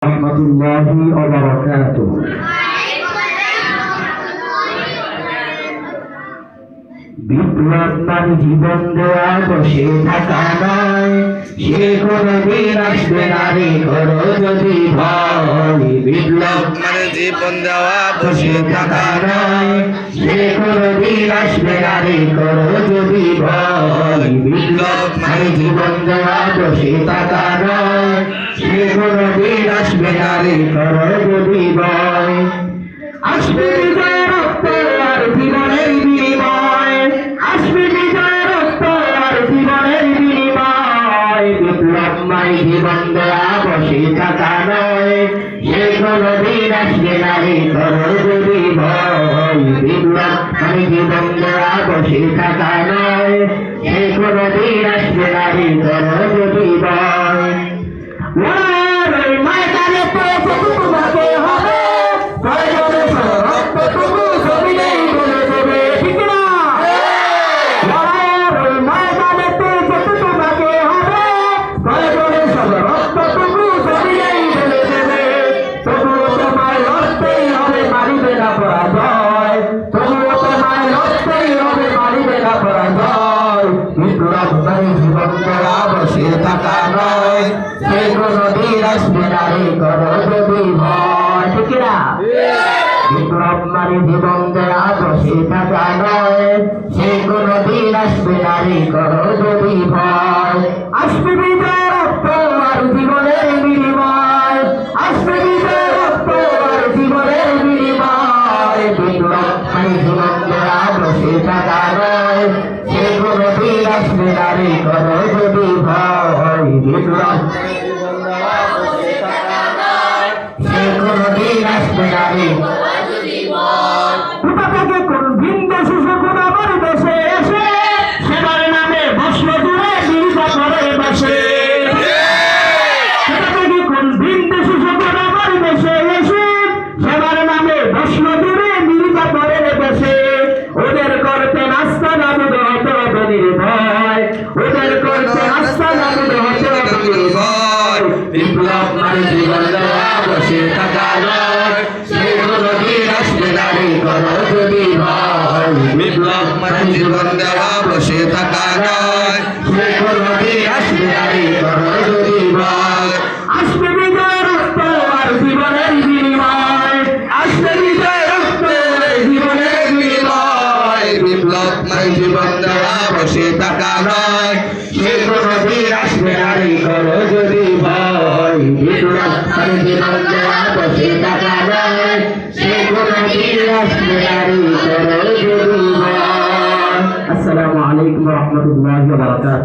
রহমতুল্লাহি ওয়া বারাকাতুহু। বিপ্লব মানে জীবন দেওয়া বসে থাকা নয়, সে কোনদিন আসবে না রে করো যদি ভয়। বিপ্লব মানে জীবন দেওয়া বসে থাকা নয়, সে কোনদিন আসবে না রে করো যদি ভয়। বিপ্লব মানে জীবন দেওয়া বসে থাকা নয়, সে কোনদিন আসবে না রে করো যদি ভয়। আসবে বিজয় রক্ত আর জীবনের বিনিময়, আসবে বিজয় রক্ত আর জীবনের বিনিময়। বিপ্লব মানে জীবন দেওয়া বসে থাকা নয়, সে কোনদিন আসবে না রে করো যদি ভয়। বিপ্লব মানে জীবন দেওয়া বসে থাকা নয়, সে কোনদিন আসবে না রে করো যদি ভয়। লড়াইয়ের ময়দানে তো তোমাকে হবে, প্রয়োজনে রক্তটুকু জমিনেই বলে দেবে, ঠিক না? লড়াইয়ের ময়দানে তো তোমাকে হবে, প্রয়োজনে রক্তটুকু জমিনেই বলে দেবে। তবুও তোমায় লড়তেই হবে, মারিবে না পরাজয়। তবুও তোমায় লড়তেই হবে, মারিবে না পরাজয়। বিপ্লব মানে জীবন দেওয়া বসে থাকা নয়, সে কোনদিন আসবে না রে করো যদি ভয়, ঠিক না? বিপ্লব মানে জীবন দেওয়া বসে থাকা নয়, সে কোনদিন আসবে না রে করো যদি ভয়। আসবে বিজয় রক্ত আর জীবনের বিনিময়, আসবে বিজয় রক্ত আর জীবনের বিনিময়। বিপ্লব মানে জীবন দেওয়া বসে থাকা নয়, সে কোনদিন আসবে না রে করো যদি ভয়। বিপ্লব সে কোনদিন আসবে না রে। কোথা থেকে কোন ভিন্ন শিশুগুণ আমার দেশে এসে সেবার নামে বসল দূরে বিরোধা করে বসে। কোথা থেকে কোন ভিন্ন শিশুগুণ আমার দেশে এসে সেবার নামে বসল দূরে বিরোধা করে বসে। ওদের করতে নাস্তা নাবুদ হতে হবে নির্ভয়, ওদের করতে নাস্তা নাবুদ হতে হবে নির্ভয়। বিপ্লব মানে জীবন দেওয়া বসে থাকা নয়, সে কোনদিন আসবে না রে করো যদি ভয়। বিপ্লব মানে জীবন দেওয়া বসে থাকা নয়, সে কোনদিন আসবে না রে করো যদি ভয়। আসবে বিজয় রক্ত আর জীবনের বিনিময়, আসবে বিজয় রক্ত আর জীবনের বিনিময়। বিপ্লব মানে জীবন দেওয়া বসে থাকা নয়, সে কোনদিন আসবে না রে করো যদি ভয়। বিপ্লব মানে জীবন দেওয়া বসে থাকা নয়, সে কোনদিন আসবে না রে করো যদি ভয়। আসসালামু আলাইকুম ওয়া রাহমাতুল্লাহি ওয়া বারাকাতুহু।